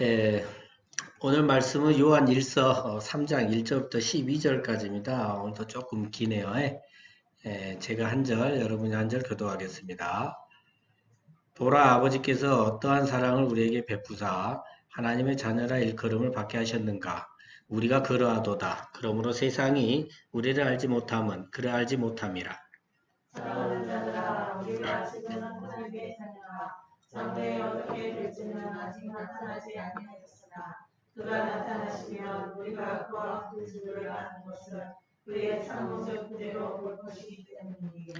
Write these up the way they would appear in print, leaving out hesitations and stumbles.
예, 오늘 말씀은 요한 1서 3장 1절부터 12절까지입니다. 오늘도 조금 기네요. 제가 한 절, 여러분이 한 절 교도하겠습니다. 보라, 아버지께서 어떠한 사랑을 우리에게 베푸사 하나님의 자녀라 일컬음을 받게 하셨는가? 우리가 그러하도다. 그러므로 세상이 우리를 알지 못함은 그를 알지 못함이라. 사랑하는 자들아, 우리가 지금 하나님의 자녀라. 장래에 어떻게 될지는 아직 나타나지 아니하였으나 그가 나타나시면 우리가 그와 같은 줄을 아는 것은 그의 참 모습 그대로 볼 것이기 때문이니.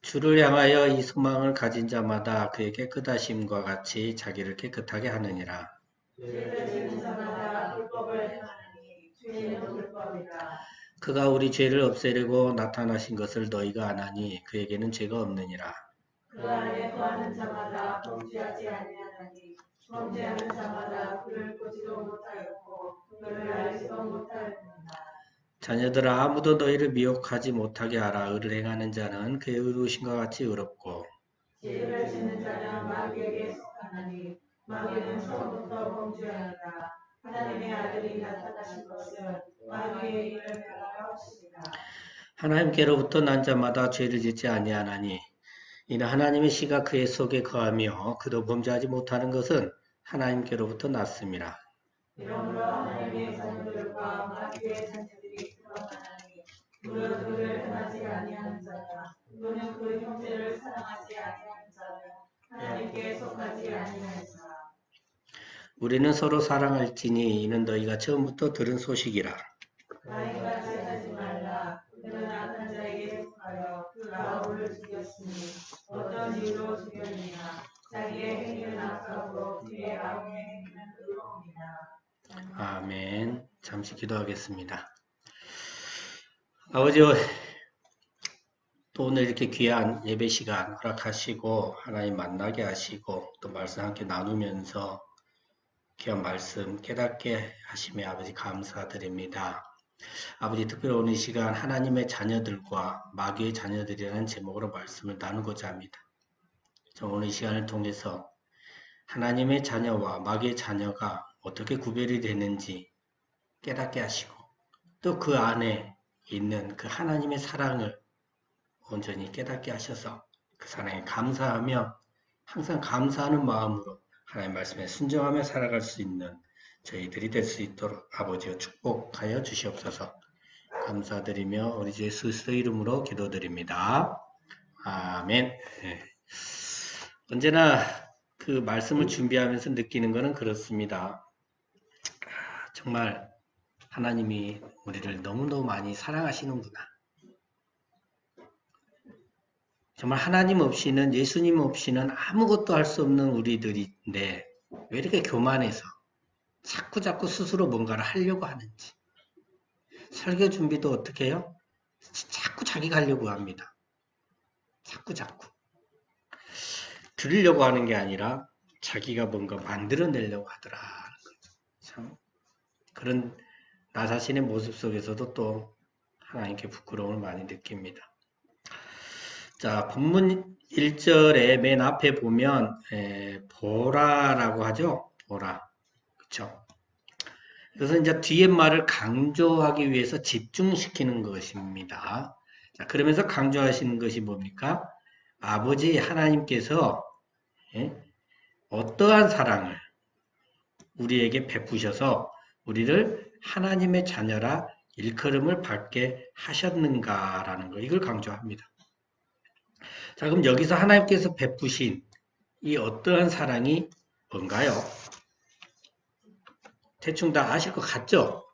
주를 향하여 이 소망을 가진 자마다 그의 깨끗하심과 같이 자기를 깨끗하게 하느니라. 죄를 지는 자마다 불법을 행하느니 죄는 불법이라. 그가 우리 죄를 없애려고 나타나신 것을 너희가 아나니 그에게는 죄가 없느니라. 그 안에 거하는 자마다 범죄하지 아니하나니 범죄하는 자마다 그를 보지도 못하였고 그를 알지도 못하였느니라. 자녀들아, 아무도 너희를 미혹하지 못하게 하라. 의를 행하는 자는 그의 의로우심과 같이 의롭고 죄를 짓는 자는 마귀에게 속하나니 마귀는 처음부터 범죄하니라. 하나님의 아들이 나타나신 것은 마귀의 일을 멸하려 하시니라. 하나님께로부터 난 자마다 죄를 짓지 아니하나니 이는 하나님의 씨가 그의 속에 거하며 그도 범죄하지 못하는 것은 하나님께로부터 났음이라. 이러므로 하나님의 자녀들과 마귀의 자녀들이 드러나나니 무릇 그를 행하지 아니하는 자냐 또는 그 형제를 사랑하지 아니하는 자는 하나님께 속하지 아니하였으나. 우리는 서로 사랑할지니 이는 너희가 처음부터 들은 소식이라. 가인같이 하지 말라. 그는 악한 자에게 속하여 그 아우를 죽였으니 어떤 이유로 죽였느냐. 자기의 행위는 악하고 그의 아우의 행위는 의로움이라. 아멘. 잠시 기도하겠습니다. 아버지, 또 오늘 이렇게 귀한 예배 시간 허락하시고 하나님 만나게 하시고 또 말씀 함께 나누면서 귀한 말씀 깨닫게 하심에 아버지 감사드립니다. 아버지, 특별히 오늘 이 시간 하나님의 자녀들과 마귀의 자녀들이라는 제목으로 말씀을 나누고자 합니다. 오늘 이 시간을 통해서 하나님의 자녀와 마귀의 자녀가 어떻게 구별이 되는지 깨닫게 하시고 또 그 안에 있는 그 하나님의 사랑을 온전히 깨닫게 하셔서 그 사랑에 감사하며 항상 감사하는 마음으로 하나님 말씀에 순종하며 살아갈 수 있는 저희들이 될 수 있도록 아버지여 축복하여 주시옵소서. 감사드리며 우리 주 예수 그리스도의 이름으로 기도드립니다. 아멘. 언제나 그 말씀을 준비하면서 느끼는 것은 그렇습니다. 정말 하나님이 우리를 너무너무 많이 사랑하시는구나. 정말 하나님 없이는, 예수님 없이는 아무것도 할 수 없는 우리들인데 왜 이렇게 교만해서 자꾸 스스로 뭔가를 하려고 하는지. 설교 준비도 어떻게 해요? 자꾸 자기가 하려고 합니다. 자꾸 들으려고 하는 게 아니라 자기가 뭔가 만들어내려고 하더라. 참 그런 나 자신의 모습 속에서도 또 하나님께 부끄러움을 많이 느낍니다. 자, 본문 1절에 맨 앞에 보면 보라라고 하죠. 보라. 그렇죠? 그래서 이제 뒤에 말을 강조하기 위해서 집중시키는 것입니다. 자, 그러면서 강조하시는 것이 뭡니까? 아버지 하나님께서 어떠한 사랑을 우리에게 베푸셔서 우리를 하나님의 자녀라 일컬음을 받게 하셨는가라는 거, 이걸 강조합니다. 자, 그럼 여기서 하나님께서 베푸신 이 어떠한 사랑이 뭔가요? 대충 다 아실 것 같죠?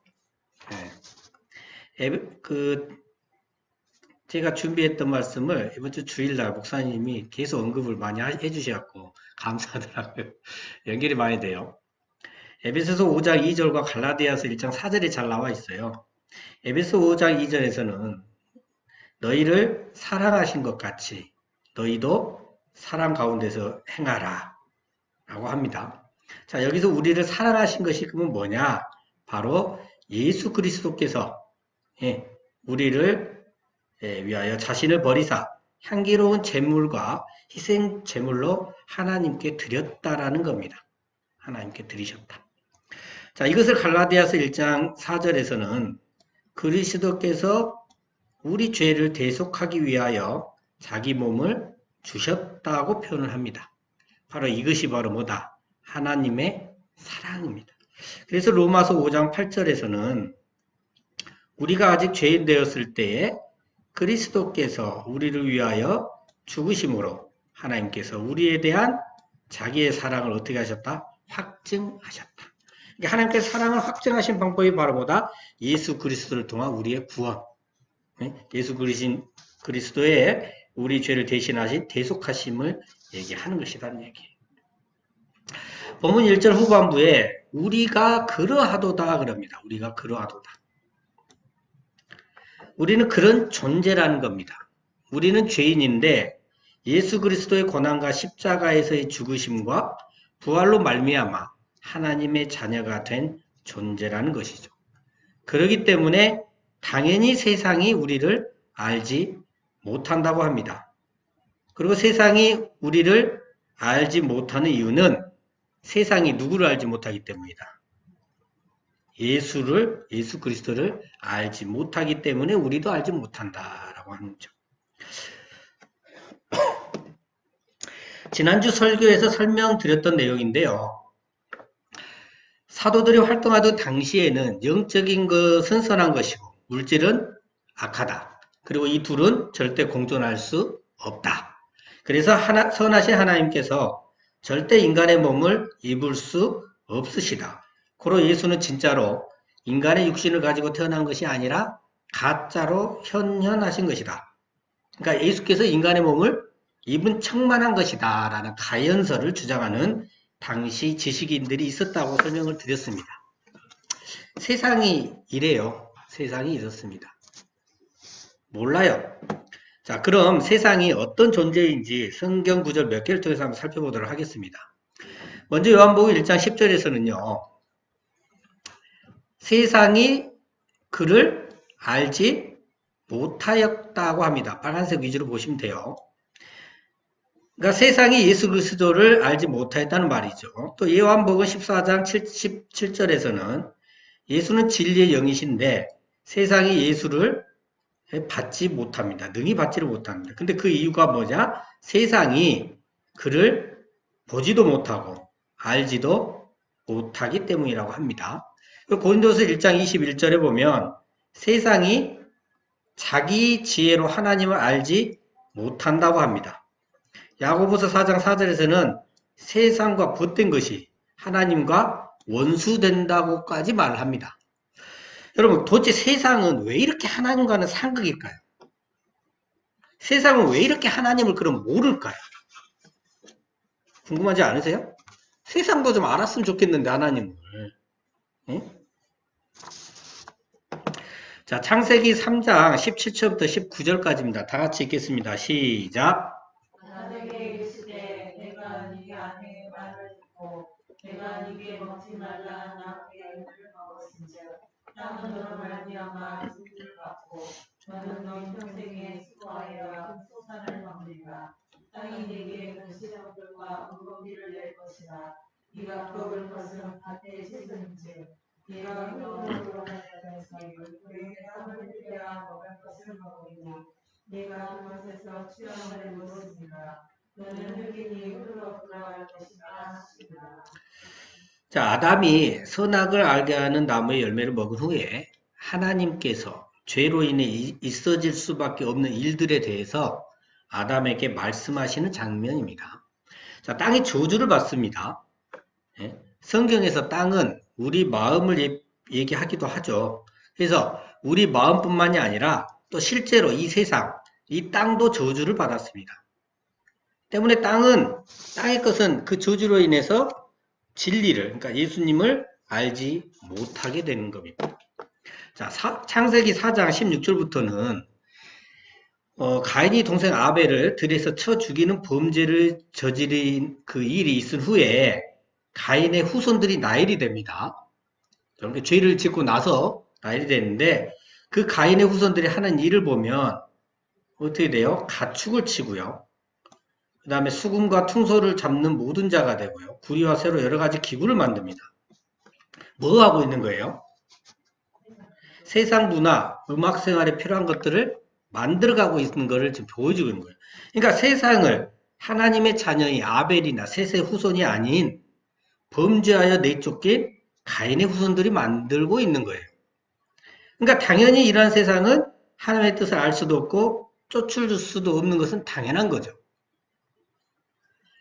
제가 준비했던 말씀을 이번 주 주일날 목사님이 계속 언급을 많이 해주셔서 감사하더라고요. 연결이 많이 돼요. 에베소서 5장 2절과 갈라디아서 1장 4절에 잘 나와 있어요. 에베소 5장 2절에서는 너희를 사랑하신 것 같이 너희도 사랑 가운데서 행하라 라고 합니다. 자, 여기서 우리를 사랑하신 것이 그러면 뭐냐? 바로 예수 그리스도께서 우리를 위하여 자신을 버리사 향기로운 제물과 희생 제물로 하나님께 드렸다라는 겁니다. 하나님께 드리셨다. 자, 이것을 갈라디아서 1장 4절에서는 그리스도께서 우리 죄를 대속하기 위하여 자기 몸을 주셨다고 표현을 합니다. 바로 이것이 바로 뭐다? 하나님의 사랑입니다. 그래서 로마서 5장 8절에서는 우리가 아직 죄인 되었을 때에 그리스도께서 우리를 위하여 죽으심으로 하나님께서 우리에 대한 자기의 사랑을 어떻게 하셨다? 확증하셨다. 그러니까 하나님께서 사랑을 확증하신 방법이 바로 뭐다? 예수 그리스도를 통한 우리의 구원. 예수 그리스도의 우리 죄를 대신하신 대속하심을 얘기하는 것이라는 얘기예요. 본문 1절 후반부에 우리가 그러하도다 그럽니다. 우리가 그러하도다. 우리는 그런 존재라는 겁니다. 우리는 죄인인데 예수 그리스도의 고난과 십자가에서의 죽으심과 부활로 말미암아 하나님의 자녀가 된 존재라는 것이죠. 그렇기 때문에 당연히 세상이 우리를 알지 못한다고 합니다. 그리고 세상이 우리를 알지 못하는 이유는 세상이 누구를 알지 못하기 때문이다. 예수 그리스도를 알지 못하기 때문에 우리도 알지 못한다라고 하는 거죠. 지난주 설교에서 설명드렸던 내용인데요. 사도들이 활동하던 당시에는 영적인 것은 선한 것이고 물질은 악하다. 그리고 이 둘은 절대 공존할 수 없다. 그래서 선하신 하나님께서 절대 인간의 몸을 입을 수 없으시다. 고로 예수는 진짜로 인간의 육신을 가지고 태어난 것이 아니라 가짜로 현현하신 것이다. 그러니까 예수께서 인간의 몸을 입은 척만 한 것이다 라는 가연설을 주장하는 당시 지식인들이 있었다고 설명을 드렸습니다. 세상이 이래요. 세상이 이렇습니다. 몰라요. 자, 그럼 세상이 어떤 존재인지 성경 구절 몇 개를 통해서 한번 살펴보도록 하겠습니다. 먼저 요한복음 1장 10절에서는요. 세상이 그를 알지 못하였다고 합니다. 빨간색 위주로 보시면 돼요. 그러니까 세상이 예수 그리스도를 알지 못하였다는 말이죠. 또 요한복음 14장 17절에서는 예수는 진리의 영이신데 세상이 예수를 받지 못합니다. 능히 받지를 못합니다. 근데 그 이유가 뭐냐? 세상이 그를 보지도 못하고 알지도 못하기 때문이라고 합니다. 고린도서 1장 21절에 보면 세상이 자기 지혜로 하나님을 알지 못한다고 합니다. 야고보서 4장 4절에서는 세상과 붙된 것이 하나님과 원수된다고까지 말을 합니다. 여러분 도대체 세상은 왜 이렇게 하나님과는 상극일까요? 세상은 왜 이렇게 하나님을 그럼 모를까요? 궁금하지 않으세요? 세상도 좀 알았으면 좋겠는데 하나님을. 응? 자, 창세기 3장 17절부터 19절까지입니다. 다 같이 읽겠습니다. 시작. 내게 이르시되 내가 네게 아내의 말을 듣고 내가 네게 먹지 말라 하나 그 열매를 먹었은즉 땅은 너로 말미암아 죽음을 받고 너는 너 평생에 수고하여야 소산을 먹으리라. 땅이 네게 근시정들과 물고기를 낼 것이라. 네가 먹을 것은 밭의 채소인즉 네가 흙으로 하여서 그에게 땀을 흘려야 먹을 것을 먹으리니 네가 그것에서 취함을 입었으니라. 너는 흙이니 흙으로 돌아갈 것이라 하시니라. 자, 아담이 선악을 알게 하는 나무의 열매를 먹은 후에 하나님께서 죄로 인해 있어질 수밖에 없는 일들에 대해서 아담에게 말씀하시는 장면입니다. 자, 땅이 저주를 받습니다. 성경에서 땅은 우리 마음을 얘기하기도 하죠. 그래서 우리 마음뿐만이 아니라 또 실제로 이 세상, 이 땅도 저주를 받았습니다. 때문에 땅의 것은 그 저주로 인해서 진리를, 그러니까 예수님을 알지 못하게 되는 겁니다. 자, 창세기 4장 16절부터는 가인이 동생 아벨을 들에서 쳐 죽이는 범죄를 저지른 그 일이 있은 후에 가인의 후손들이 나일이 됩니다. 그러니까 죄를 짓고 나서 나일이 되는데 그 가인의 후손들이 하는 일을 보면 어떻게 돼요? 가축을 치고요. 그 다음에 수금과 퉁소를 잡는 모든 자가 되고요. 구리와 쇠로 여러 가지 기구를 만듭니다. 뭐 하고 있는 거예요? 세상 문화, 음악 생활에 필요한 것들을 만들어가고 있는 것을 지금 보여주고 있는 거예요. 그러니까 세상을 하나님의 자녀인 아벨이나 셋의 후손이 아닌 범죄하여 내쫓긴 가인의 후손들이 만들고 있는 거예요. 그러니까 당연히 이러한 세상은 하나님의 뜻을 알 수도 없고 쫓을 수도 없는 것은 당연한 거죠.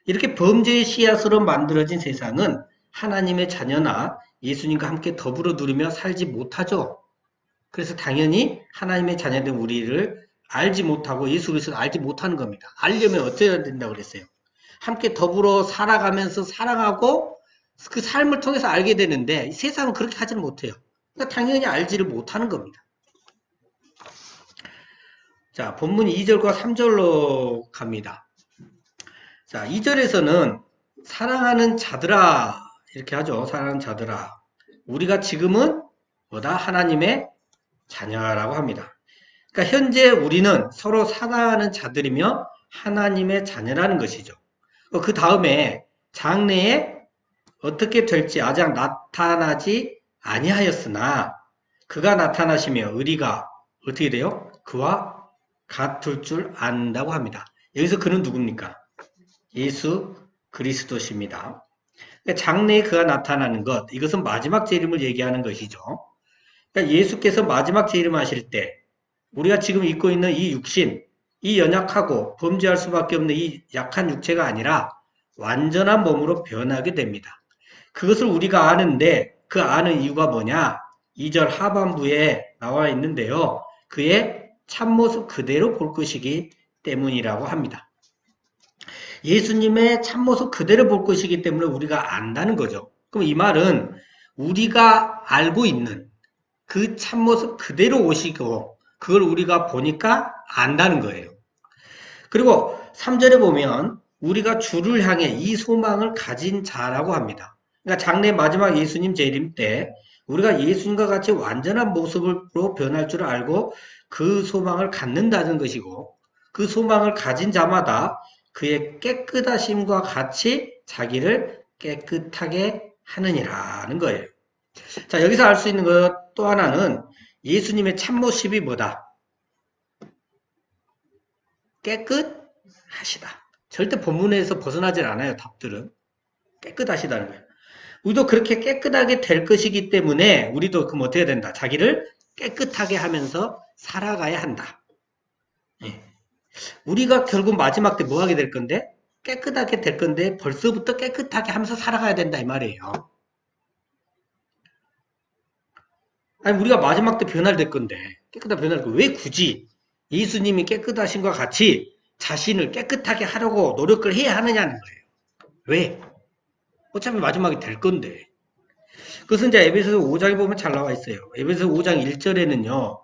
이렇게 범죄의 씨앗으로 만들어진 세상은 하나님의 자녀나 예수님과 함께 더불어 누리며 살지 못하죠. 그래서 당연히 하나님의 자녀된 우리를 알지 못하고 예수 그리스도를 알지 못하는 겁니다. 알려면 어떻게 해야 된다고 그랬어요? 함께 더불어 살아가면서 사랑하고 그 삶을 통해서 알게 되는데 세상은 그렇게 하지는 못해요. 그러니까 당연히 알지를 못하는 겁니다. 자, 본문 2절과 3절로 갑니다. 자, 2절에서는 사랑하는 자들아 이렇게 하죠. 사랑하는 자들아. 우리가 지금은 뭐다? 하나님의 자녀라고 합니다. 그러니까 현재 우리는 서로 사랑하는 자들이며 하나님의 자녀라는 것이죠. 그 다음에 장래에 어떻게 될지 아직 나타나지 아니하였으나 그가 나타나시며 우리가 어떻게 돼요? 그와 같을 줄 안다고 합니다. 여기서 그는 누굽니까? 예수 그리스도십니다. 그러니까 장래에 그가 나타나는 것, 이것은 마지막 재림을 얘기하는 것이죠. 그러니까 예수께서 마지막 재림하실 때 우리가 지금 입고 있는 이 육신, 이 연약하고 범죄할 수밖에 없는 이 약한 육체가 아니라 완전한 몸으로 변하게 됩니다. 그것을 우리가 아는데 그 아는 이유가 뭐냐? 2절 하반부에 나와 있는데요. 그의 참모습 그대로 볼 것이기 때문이라고 합니다. 예수님의 참모습 그대로 볼 것이기 때문에 우리가 안다는 거죠. 그럼 이 말은 우리가 알고 있는 그 참모습 그대로 오시고 그걸 우리가 보니까 안다는 거예요. 그리고 3절에 보면 우리가 주를 향해 이 소망을 가진 자라고 합니다. 그러니까 장래 마지막 예수님 재림 때 우리가 예수님과 같이 완전한 모습으로 변할 줄 알고 그 소망을 갖는다는 것이고 그 소망을 가진 자마다 그의 깨끗하심과 같이 자기를 깨끗하게 하느니라는 거예요. 자, 여기서 알 수 있는 것 또 하나는 예수님의 참모습이 뭐다? 깨끗하시다. 절대 본문에서 벗어나질 않아요. 답들은. 깨끗하시다는 거예요. 우리도 그렇게 깨끗하게 될 것이기 때문에 우리도 그럼 어떻게 된다? 자기를 깨끗하게 하면서 살아가야 한다. 예. 우리가 결국 마지막 때 뭐 하게 될 건데? 깨끗하게 될 건데 벌써부터 깨끗하게 하면서 살아가야 된다 이 말이에요. 아니 우리가 마지막 때 변화될 건데 깨끗하게 변화될 건데 왜 굳이 예수님이 깨끗하신과 같이 자신을 깨끗하게 하려고 노력을 해야 하느냐는 거예요. 왜? 어차피 마지막에 될 건데. 그것은 이제 에베소서 5장에 보면 잘 나와 있어요. 에베소서 5장 1절에는요.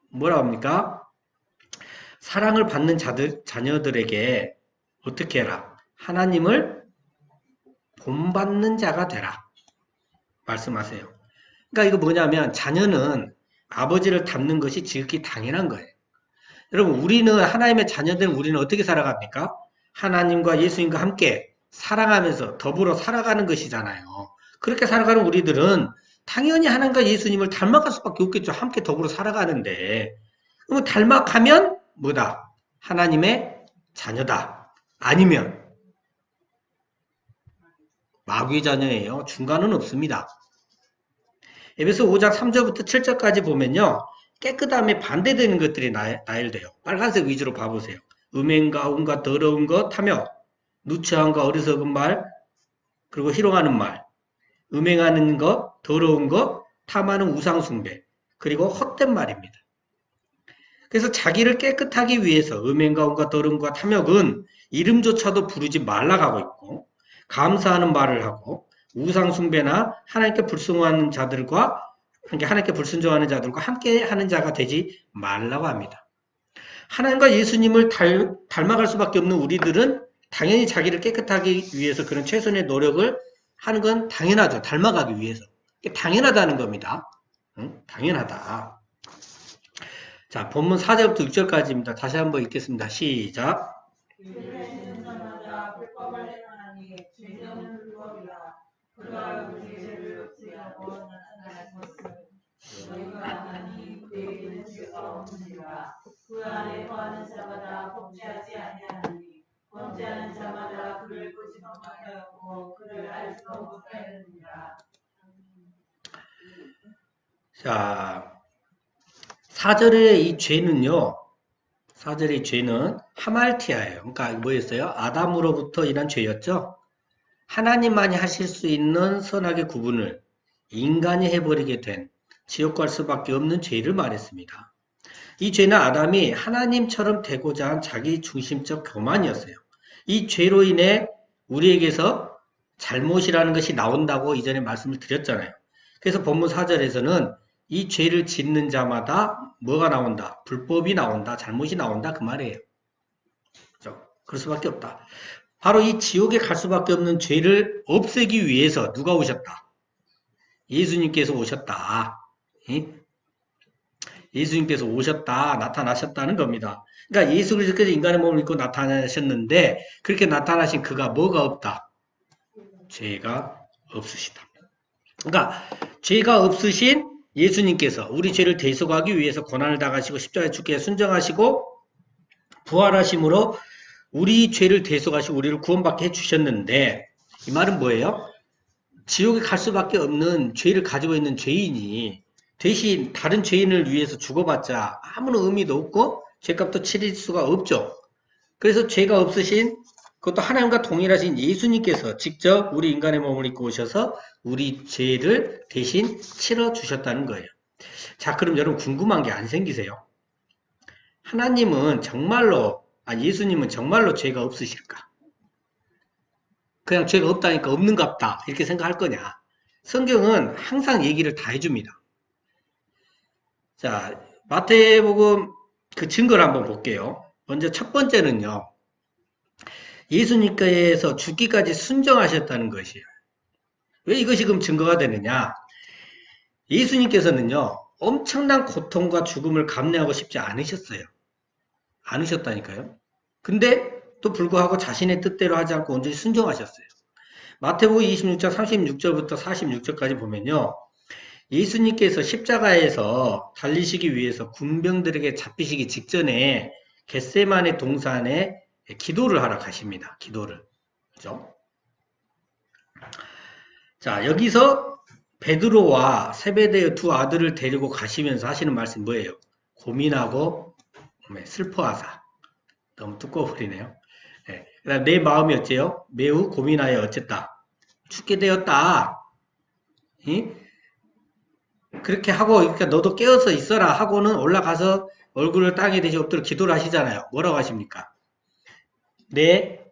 뭐라 합니까? 사랑을 받는 자녀들에게 어떻게 해라? 하나님을 본받는 자가 되라. 말씀하세요. 그러니까 이거 뭐냐면 자녀는 아버지를 닮는 것이 지극히 당연한 거예요. 여러분 우리는 하나님의 자녀된 우리는 어떻게 살아갑니까? 하나님과 예수님과 함께 사랑하면서 더불어 살아가는 것이잖아요. 그렇게 살아가는 우리들은 당연히 하나님과 예수님을 닮아갈 수밖에 없겠죠. 함께 더불어 살아가는데 그러면 닮아가면 뭐다? 하나님의 자녀다. 아니면 마귀의 자녀예요. 중간은 없습니다. 에베소 5장 3절부터 7절까지 보면요. 깨끗함에 반대되는 것들이 나열돼요. 빨간색 위주로 봐보세요. 음행과 온갖 더러운 것 하며 누추함과 어리석은 말 그리고 희롱하는 말 음행하는 것, 더러운 것, 탐하는 우상숭배 그리고 헛된 말입니다. 그래서 자기를 깨끗하기 위해서 음행과 온갖 더러움과 탐욕은 이름조차도 부르지 말라고 하고 있고 감사하는 말을 하고 우상숭배나 하나님께 불순종하는 자들과 하나님께 불순종하는 자들과 함께 하는 자가 되지 말라고 합니다. 하나님과 예수님을 닮아갈 수밖에 없는 우리들은 당연히 자기를 깨끗하기 위해서 그런 최선의 노력을 하는 건 당연하죠. 닮아가기 위해서. 당연하다는 겁니다. 응? 당연하다. 자, 본문 4절부터 6절까지입니다. 다시 한번 읽겠습니다. 시작. 불법을 행하니 죄는 불법이라 그가 우리 죄를 없애야 없사이느니라. 자, 4절의 이 죄는요, 4절의 죄는 하말티아예요. 그러니까 뭐였어요? 아담으로부터 인한 죄였죠. 하나님만이 하실 수 있는 선악의 구분을 인간이 해버리게 된 지옥 갈 수밖에 없는 죄를 말했습니다. 이 죄는 아담이 하나님처럼 되고자 한 자기 중심적 교만이었어요. 이 죄로 인해 우리에게서 잘못이라는 것이 나온다고 이전에 말씀을 드렸잖아요. 그래서 본문 4절에서는 이 죄를 짓는 자마다 뭐가 나온다? 불법이 나온다. 잘못이 나온다. 그 말이에요. 그렇죠? 그럴 수밖에 없다. 바로 이 지옥에 갈 수밖에 없는 죄를 없애기 위해서 누가 오셨다? 예수님께서 오셨다. 예수님께서 오셨다, 나타나셨다는 겁니다. 그러니까 예수 그리스도께서 인간의 몸을 입고 나타나셨는데 그렇게 나타나신 그가 뭐가 없다? 죄가 없으시다. 그러니까 죄가 없으신 예수님께서 우리 죄를 대속하기 위해서 고난을 당하시고 십자가에 죽게 순정하시고 부활하심으로 우리 죄를 대속하시고 우리를 구원받게 해주셨는데 이 말은 뭐예요? 지옥에 갈 수밖에 없는 죄를 가지고 있는 죄인이 대신 다른 죄인을 위해서 죽어봤자 아무런 의미도 없고 죄값도 치를 수가 없죠. 그래서 죄가 없으신 그것도 하나님과 동일하신 예수님께서 직접 우리 인간의 몸을 입고 오셔서 우리 죄를 대신 치러주셨다는 거예요. 자, 그럼 여러분 궁금한 게 안 생기세요? 하나님은 정말로, 예수님은 정말로 죄가 없으실까? 그냥 죄가 없다니까 없는갑다 이렇게 생각할 거냐? 성경은 항상 얘기를 다 해줍니다. 자, 마태복음 그 증거를 한번 볼게요. 먼저 첫 번째는요. 예수님께서 죽기까지 순정하셨다는 것이에요. 왜 이것이 그럼 증거가 되느냐? 예수님께서는요. 엄청난 고통과 죽음을 감내하고 싶지 않으셨어요. 않으셨다니까요. 근데 또 불구하고 자신의 뜻대로 하지 않고 온전히 순종하셨어요. 마태복음 26장 36절부터 46절까지 보면요. 예수님께서 십자가에서 달리시기 위해서 군병들에게 잡히시기 직전에 겟세마네 동산에 기도를 하러 가십니다. 기도를. 그죠? 자, 여기서 베드로와 세베대의 두 아들을 데리고 가시면서 하시는 말씀이 뭐예요? 고민하고 슬퍼하사. 너무 두꺼워버리네요. 네. 그다음 내 마음이 어째요? 매우 고민하여 어쨌다. 죽게 되었다. 그렇게 하고 그러니까 너도 깨어서 있어라 하고는 올라가서 얼굴을 땅에 대시 엎드려 기도를 하시잖아요. 뭐라고 하십니까? 내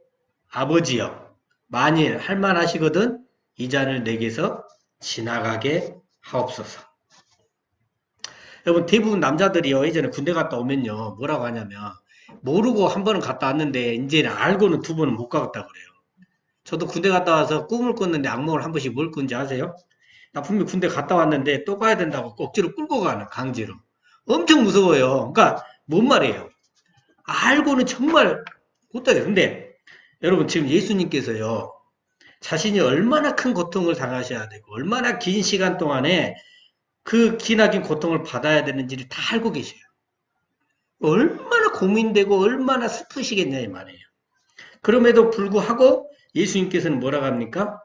아버지여 만일 할만하시거든 이 잔을 내게서 지나가게 하옵소서. 여러분 대부분 남자들이요 예전에 군대 갔다 오면요 뭐라고 하냐면 모르고 한 번은 갔다 왔는데 이제는 알고는 두 번은 못 가겠다 그래요. 저도 군대 갔다 와서 꿈을 꿨는데 악몽을 한 번씩 뭘 꾼지 아세요? 나 분명히 군대 갔다 왔는데 또 가야 된다고 억지로 끌고 가는 강제로. 엄청 무서워요. 그러니까 뭔 말이에요? 알고는 정말 못하게. 근데 여러분 지금 예수님께서요. 자신이 얼마나 큰 고통을 당하셔야 되고 얼마나 긴 시간 동안에 그 기나긴 고통을 받아야 되는지를 다 알고 계셔요. 얼마나 고민되고 얼마나 슬프시겠냐 이 말이에요. 그럼에도 불구하고 예수님께서는 뭐라고 합니까?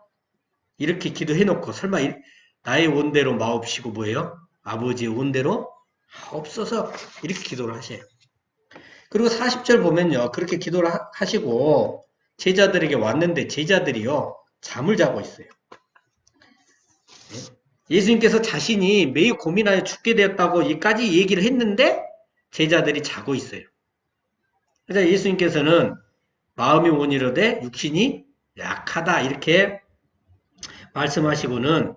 이렇게 기도해놓고 설마 나의 원대로 마옵시고 뭐예요? 아버지의 원대로 하옵소서 이렇게 기도를 하세요. 그리고 40절 보면요. 그렇게 기도를 하시고 제자들에게 왔는데 제자들이요. 잠을 자고 있어요. 예수님께서 자신이 매우 고민하여 죽게 되었다고 이까지 얘기를 했는데 제자들이 자고 있어요. 그래서 예수님께서는 마음이 원이로되 육신이 약하다 이렇게 말씀하시고는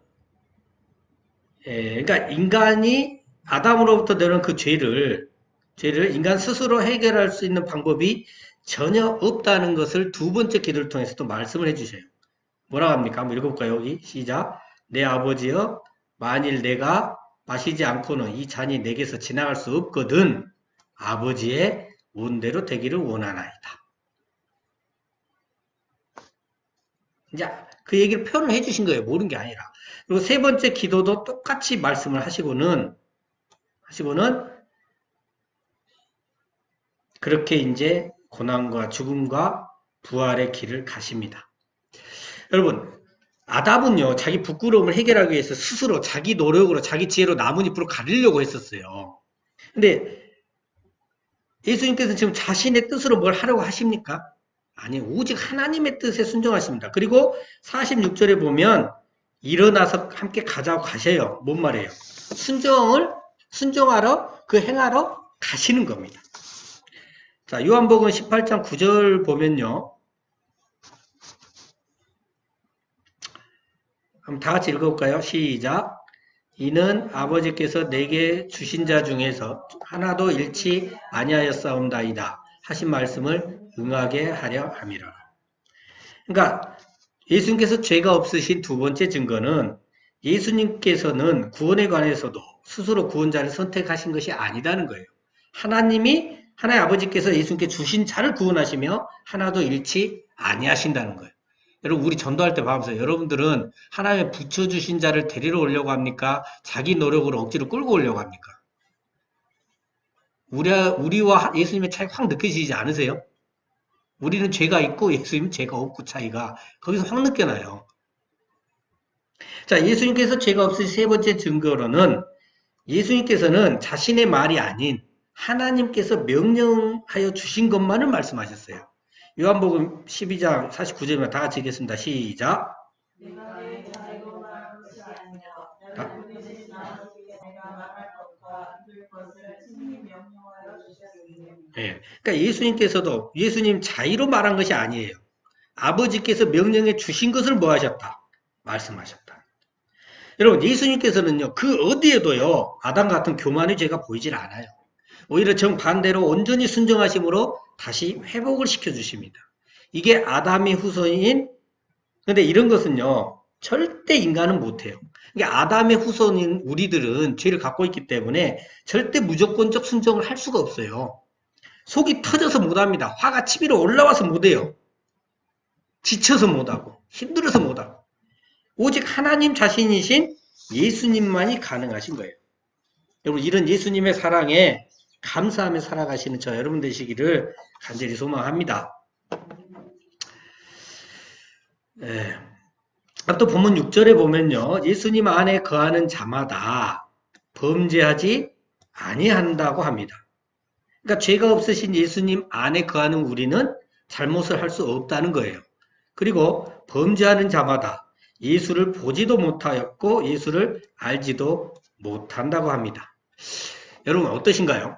그러니까 인간이 아담으로부터 내려온 그 죄를 인간 스스로 해결할 수 있는 방법이 전혀 없다는 것을 두 번째 기도를 통해서 또 말씀을 해주셔요. 뭐라고 합니까? 한번 읽어볼까요? 여기 시작. 내 아버지여 만일 내가 마시지 않고는 이 잔이 내게서 지나갈 수 없거든 아버지의 원대로 되기를 원하나이다. 이제 그 얘기를 표현을 해주신 거예요. 모르는 게 아니라. 그리고 세 번째 기도도 똑같이 말씀을 하시고는 그렇게 이제 고난과 죽음과 부활의 길을 가십니다. 여러분, 아담은요, 자기 부끄러움을 해결하기 위해서 스스로 자기 노력으로 자기 지혜로 나뭇잎으로 가리려고 했었어요. 근데 예수님께서 지금 자신의 뜻으로 뭘 하려고 하십니까? 아니, 오직 하나님의 뜻에 순종하십니다. 그리고 46절에 보면 일어나서 함께 가자고 가셔요. 뭔 말이에요? 순종하러, 그 행하러 가시는 겁니다. 자, 요한복음 18장 9절 보면요. 그럼 다 같이 읽어볼까요? 시작. 이는 아버지께서 내게 주신 자 중에서 하나도 잃지 아니하였사옵나이다 하신 말씀을 응하게 하려 함이라. 그러니까 예수님께서 죄가 없으신 두 번째 증거는 예수님께서는 구원에 관해서도 스스로 구원자를 선택하신 것이 아니다는 거예요. 하나님이 하나의 아버지께서 예수님께 주신 자를 구원하시며 하나도 잃지 아니하신다는 거예요. 여러분 우리 전도할 때 봐보세요. 여러분들은 하나님의 붙여주신 자를 데리러 오려고 합니까? 자기 노력으로 억지로 끌고 오려고 합니까? 우리와 예수님의 차이가 확 느껴지지 않으세요? 우리는 죄가 있고 예수님은 죄가 없고 차이가 거기서 확 느껴나요. 자, 예수님께서 죄가 없으신 세 번째 증거로는 예수님께서는 자신의 말이 아닌 하나님께서 명령하여 주신 것만을 말씀하셨어요. 요한복음 12장 49절만 다 같이 읽겠습니다. 시작. 내가 내 자의로 말한 것이 아니라 나를 보내신 아버지께 내가 말할 것과 들을 것을 친히 명령하여 주셨으니. 예. 그러니까 예수님께서도 예수님 자의로 말한 것이 아니에요. 아버지께서 명령해 주신 것을 뭐 하셨다? 말씀하셨다. 여러분 예수님께서는요 그 어디에도요 아담 같은 교만의 죄가 보이질 않아요. 오히려 정반대로 온전히 순종하심으로 다시 회복을 시켜주십니다. 이게 아담의 후손인 근데 이런 것은요 절대 인간은 못해요. 그러니까 아담의 후손인 우리들은 죄를 갖고 있기 때문에 절대 무조건적 순종을 할 수가 없어요. 속이 터져서 못합니다. 화가 치밀어 올라와서 못해요. 지쳐서 못하고 힘들어서 못하고 오직 하나님 자신이신 예수님만이 가능하신 거예요. 여러분 이런 예수님의 사랑에 감사하며 살아가시는 저 여러분 되시기를 간절히 소망합니다. 네. 또 본문 6절에 보면요. 예수님 안에 거하는 자마다 범죄하지 아니한다고 합니다. 그러니까 죄가 없으신 예수님 안에 거하는 우리는 잘못을 할 수 없다는 거예요. 그리고 범죄하는 자마다 예수를 보지도 못하였고 예수를 알지도 못한다고 합니다. 여러분 어떠신가요?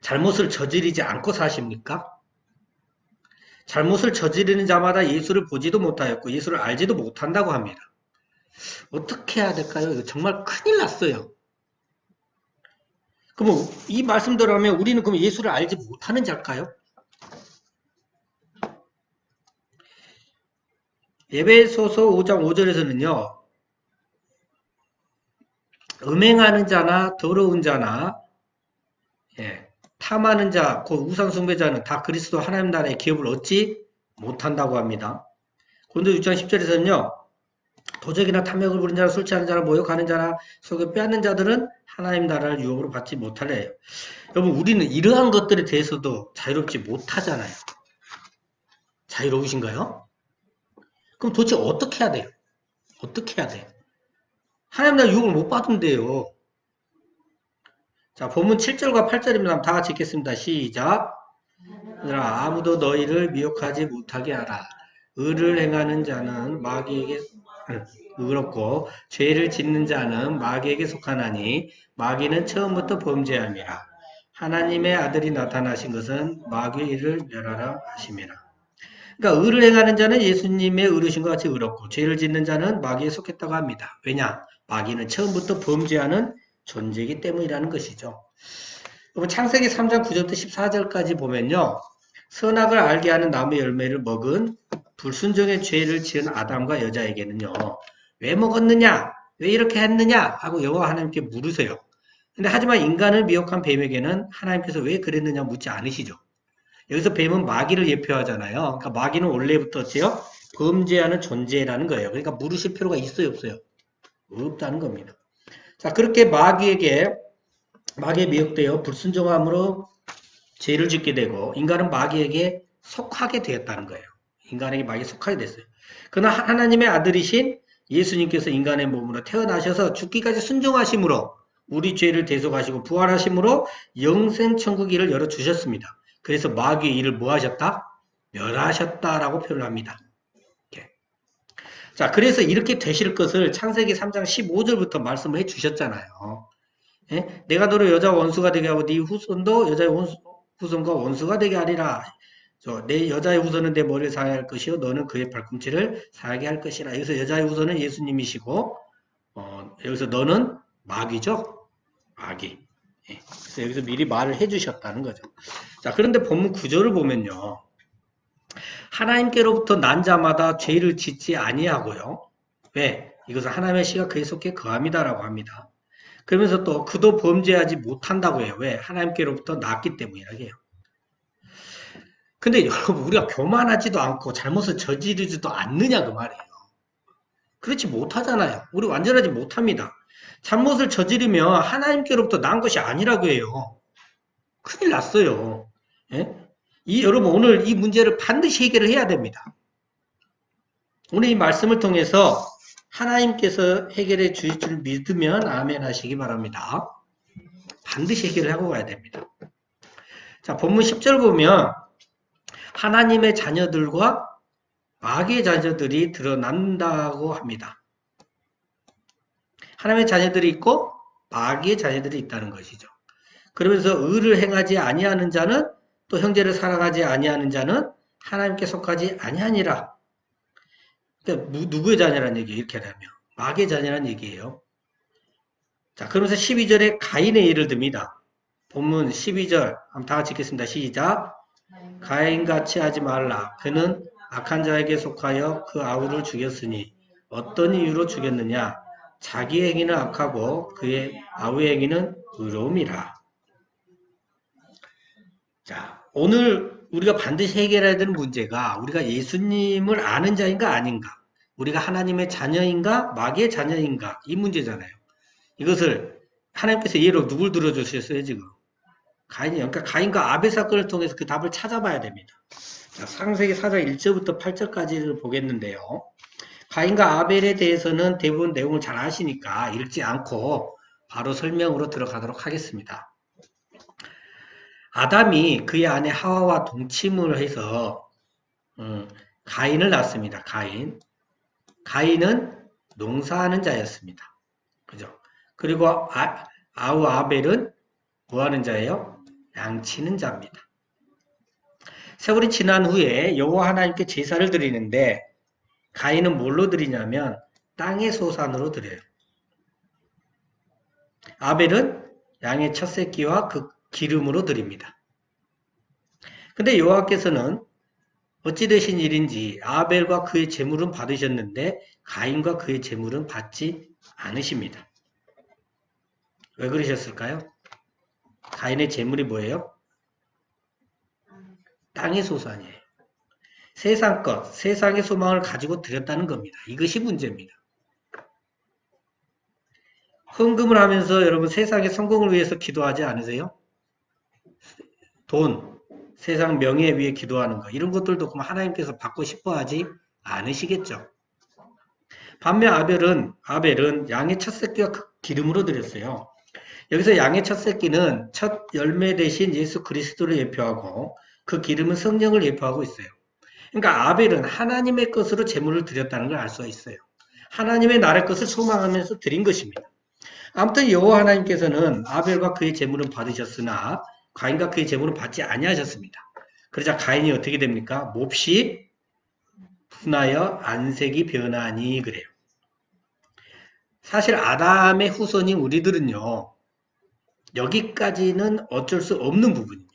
잘못을 저지르지 않고 사십니까? 잘못을 저지르는 자마다 예수를 보지도 못하였고 예수를 알지도 못한다고 합니다. 어떻게 해야 될까요? 이거 정말 큰일 났어요. 그럼 이 말씀대로 하면 우리는 그럼 예수를 알지 못하는 자일까요? 에베소서 5장 5절에서는요. 음행하는 자나 더러운 자나 탐하는 자, 곧 우상 숭배자는 다 그리스도 하나님 나라의 기업을 얻지 못한다고 합니다. 고린도 6장 10절에서는요. 도적이나 탐욕을 부린 자나 술 취하는 자나 모욕하는 자나 속여 빼앗는 자들은 하나님 나라를 유업으로 받지 못하래요. 여러분 우리는 이러한 것들에 대해서도 자유롭지 못하잖아요. 자유로우신가요? 그럼 도대체 어떻게 해야 돼요? 어떻게 해야 돼요? 하나님 나라 유업을 못 받은대요. 자, 본문 7절과 8절입니다. 다 같이 읽겠습니다. 시작. 얘들아, 아무도 너희를 미혹하지 못하게 하라. 의를 행하는 자는 마귀에게 의롭고 죄를 짓는 자는 마귀에게 속하나니 마귀는 처음부터 범죄함이라. 하나님의 아들이 나타나신 것은 마귀의 일을 멸하라 하심이라. 그러니까 의를 행하는 자는 예수님의 의로우신과 같이 의롭고 죄를 짓는 자는 마귀에 속했다고 합니다. 왜냐? 마귀는 처음부터 범죄하는 존재이기 때문이라는 것이죠. 창세기 3장 9절부터 14절까지 보면요. 선악을 알게 하는 나무의 열매를 먹은 불순종의 죄를 지은 아담과 여자에게는요. 왜 먹었느냐? 왜 이렇게 했느냐? 하고 여호와 하나님께 물으세요. 근데 하지만 인간을 미혹한 뱀에게는 하나님께서 왜 그랬느냐 묻지 않으시죠. 여기서 뱀은 마귀를 예표하잖아요. 그러니까 마귀는 원래부터 어째요? 범죄하는 존재라는 거예요. 그러니까 물으실 필요가 있어요, 없어요? 없다는 겁니다. 자, 그렇게 마귀에 미혹되어 불순종함으로 죄를 짓게 되고 인간은 마귀에게 속하게 되었다는 거예요. 인간에게 마귀에 속하게 됐어요. 그러나 하나님의 아들이신 예수님께서 인간의 몸으로 태어나셔서 죽기까지 순종하심으로 우리 죄를 대속하시고 부활하심으로 영생천국 길을 열어주셨습니다. 그래서 마귀의 일을 뭐 하셨다? 멸하셨다라고 표현을 합니다. 이렇게. 자, 그래서 이렇게 되실 것을 창세기 3장 15절부터 말씀을 해 주셨잖아요. 예? 내가 너를 여자와 원수가 되게 하고 네 후손도 여자의 후손과 원수가 되게 하리라. 내 여자의 후손은 내 머리를 상하게 할 것이요 너는 그의 발꿈치를 상하게 할 것이라. 여기서 여자의 후손은 예수님이시고 여기서 너는 마귀죠. 마귀. 예. 그래서 여기서 미리 말을 해주셨다는 거죠. 자, 그런데 본문 9절을 보면요. 하나님께로부터 난 자마다 죄를 짓지 아니하고요. 왜? 이것은 하나님의 씨가 그에 속해 거함이다라고 합니다. 그러면서 또 그도 범죄하지 못한다고 해요. 왜? 하나님께로부터 났기 때문이라고 해요. 근데 여러분 우리가 교만하지도 않고 잘못을 저지르지도 않느냐 그 말이에요. 그렇지 못하잖아요. 우리 완전하지 못합니다. 잘못을 저지르면 하나님께로부터 난 것이 아니라고 해요. 큰일 났어요. 예? 여러분 오늘 이 문제를 반드시 해결을 해야 됩니다. 오늘 이 말씀을 통해서 하나님께서 해결해 주실 줄 믿으면 아멘 하시기 바랍니다. 반드시 해결을 하고 가야 됩니다. 자, 본문 10절 보면 하나님의 자녀들과 마귀의 자녀들이 드러난다고 합니다. 하나님의 자녀들이 있고 마귀의 자녀들이 있다는 것이죠. 그러면서 의를 행하지 아니하는 자는 또 형제를 사랑하지 아니하는 자는 하나님께 속하지 아니하니라. 그러니까 누구의 자녀라는 얘기예요? 이렇게 하면 마귀의 자녀라는 얘기예요. 자, 그러면서 12절에 가인의 예를 듭니다. 본문 12절 한번 다 같이 읽겠습니다. 시작. 가인같이 하지 말라. 그는 악한 자에게 속하여 그 아우를 죽였으니 어떤 이유로 죽였느냐? 자기 행위는 악하고 그의 아우의 행위는 의로움이라. 자, 오늘 우리가 반드시 해결해야 되는 문제가 우리가 예수님을 아는 자인가 아닌가? 우리가 하나님의 자녀인가 마귀의 자녀인가? 이 문제잖아요. 이것을 하나님께서 예로 누굴 들어주셨어요 지금? 가인이요. 그러니까 가인과 아벨 사건을 통해서 그 답을 찾아봐야 됩니다. 자, 창세기 4장 1절부터 8절까지를 보겠는데요. 가인과 아벨에 대해서는 대부분 내용을 잘 아시니까 읽지 않고 바로 설명으로 들어가도록 하겠습니다. 아담이 그의 아내 하와와 동침을 해서 가인을 낳습니다. 가인은 농사하는 자였습니다. 그죠? 그리고 아우 아벨은 뭐 하는 자예요? 양치는 자입니다. 세월이 지난 후에 여호와 하나님께 제사를 드리는데 가인은 뭘로 드리냐면 땅의 소산으로 드려요. 아벨은 양의 첫 새끼와 그 기름으로 드립니다. 근데 여호와께서는 어찌 되신 일인지 아벨과 그의 제물은 받으셨는데 가인과 그의 제물은 받지 않으십니다. 왜 그러셨을까요? 가인의 제물이 뭐예요? 땅의 소산이에요. 세상 것, 세상의 소망을 가지고 드렸다는 겁니다. 이것이 문제입니다. 헌금을 하면서 여러분 세상의 성공을 위해서 기도하지 않으세요? 돈, 세상 명예 위해 기도하는 거 이런 것들도 그럼 하나님께서 받고 싶어 하지 않으시겠죠. 반면 아벨은 양의 첫 새끼와 기름으로 드렸어요. 여기서 양의 첫 새끼는 첫 열매 대신 예수 그리스도를 예표하고 그 기름은 성령을 예표하고 있어요. 그러니까 아벨은 하나님의 것으로 제물을 드렸다는 걸 알 수가 있어요. 하나님의 나라의 것을 소망하면서 드린 것입니다. 아무튼 여호와 하나님께서는 아벨과 그의 제물은 받으셨으나 가인과 그의 제물은 받지 아니하셨습니다. 그러자 가인이 어떻게 됩니까? 몹시 분하여 안색이 변하니 그래요. 사실 아담의 후손인 우리들은요. 여기까지는 어쩔 수 없는 부분입니다.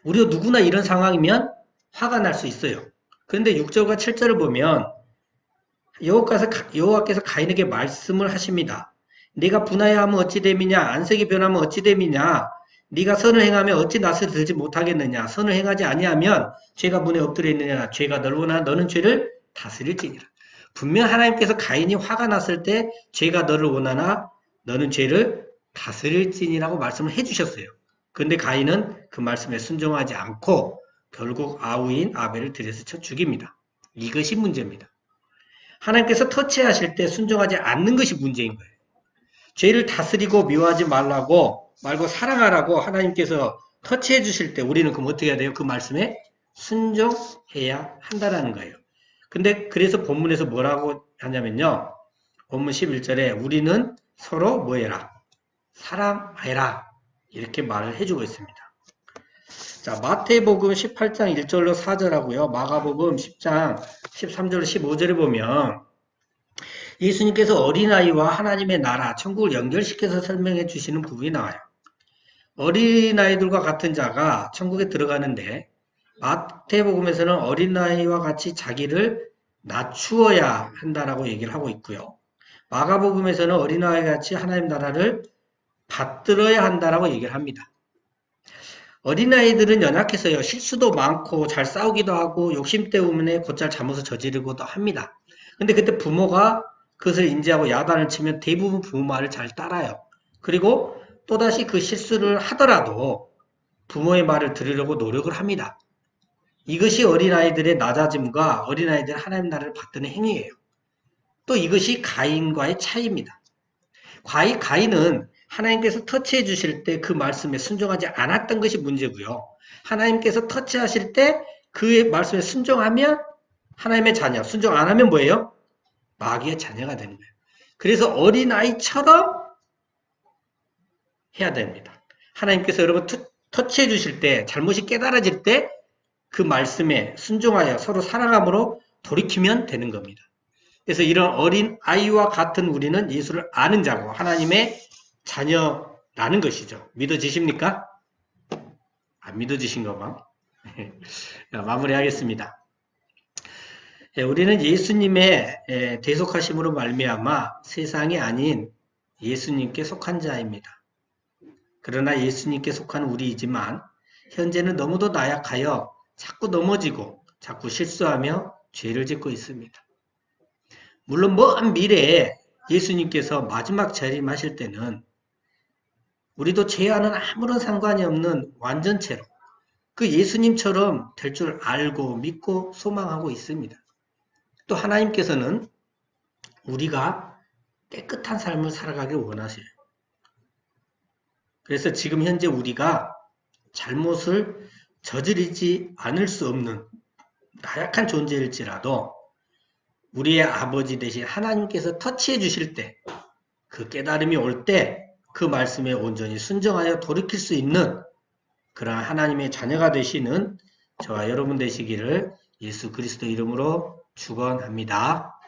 우리가 누구나 이런 상황이면 화가 날 수 있어요. 그런데 6절과 7절을 보면 여호와께서 가인에게 말씀을 하십니다. 네가 분하여하면 어찌 됨이냐? 안색이 변하면 어찌 됨이냐? 네가 선을 행하면 어찌 낯을 들지 못하겠느냐? 선을 행하지 아니하면 죄가 문에 엎드려 있느냐? 죄가 널 원하나 너는 죄를 다스릴지니라. 분명 하나님께서 가인이 화가 났을 때 죄가 너를 원하나 너는 죄를 다스릴지니라고 말씀을 해주셨어요. 그런데 가인은 그 말씀에 순종하지 않고 결국 아우인 아벨을 들여서 쳐 죽입니다. 이것이 문제입니다. 하나님께서 터치하실 때 순종하지 않는 것이 문제인 거예요. 죄를 다스리고 미워하지 말고 사랑하라고 하나님께서 터치해 주실 때 우리는 그럼 어떻게 해야 돼요? 그 말씀에 순종해야 한다라는 거예요. 근데 그래서 본문에서 뭐라고 하냐면요. 본문 11절에 우리는 서로 뭐 해라? 사랑해라. 이렇게 말을 해주고 있습니다. 자, 마태복음 18장 1절로 4절하고요. 마가복음 10장 13절로 15절에 보면 예수님께서 어린아이와 하나님의 나라, 천국을 연결시켜서 설명해 주시는 부분이 나와요. 어린아이들과 같은 자가 천국에 들어가는데 마태복음에서는 어린아이와 같이 자기를 낮추어야 한다라고 얘기를 하고 있고요. 마가복음에서는 어린아이 같이 하나님 나라를 받들어야 한다라고 얘기를 합니다. 어린아이들은 연약해서요. 실수도 많고 잘 싸우기도 하고 욕심 때문에 곧잘 잘못을 저지르기도 합니다. 근데 그때 부모가 그것을 인지하고 야단을 치면 대부분 부모 말을 잘 따라요. 그리고 또다시 그 실수를 하더라도 부모의 말을 들으려고 노력을 합니다. 이것이 어린아이들의 낮아짐과 어린아이들의 하나님 나라를 받드는 행위예요. 또 이것이 가인과의 차이입니다. 가인은 하나님께서 터치해 주실 때 그 말씀에 순종하지 않았던 것이 문제고요. 하나님께서 터치하실 때 그의 말씀에 순종하면 하나님의 자녀, 순종 안 하면 뭐예요? 마귀의 자녀가 되는 거예요. 그래서 어린아이처럼 해야 됩니다. 하나님께서 여러분 터치해 주실 때, 잘못이 깨달아질 때 그 말씀에 순종하여 서로 사랑함으로 돌이키면 되는 겁니다. 그래서 이런 어린아이와 같은 우리는 예수를 아는 자고 하나님의 자녀라는 것이죠. 믿어지십니까? 안 믿어지신가 봐. 마무리하겠습니다. 우리는 예수님의 대속하심으로 말미암아 세상이 아닌 예수님께 속한 자입니다. 그러나 예수님께 속한 우리이지만 현재는 너무도 나약하여 자꾸 넘어지고 자꾸 실수하며 죄를 짓고 있습니다. 물론 먼 미래에 예수님께서 마지막 재림하실 때는 우리도 죄와는 아무런 상관이 없는 완전체로 그 예수님처럼 될 줄 알고 믿고 소망하고 있습니다. 또 하나님께서는 우리가 깨끗한 삶을 살아가길 원하세요. 그래서 지금 현재 우리가 잘못을 저지르지 않을 수 없는 나약한 존재일지라도 우리의 아버지 대신 하나님께서 터치해 주실 때 그 깨달음이 올 때 그 말씀에 온전히 순종하여 돌이킬 수 있는 그러한 하나님의 자녀가 되시는 저와 여러분 되시기를 예수 그리스도 이름으로 축원합니다.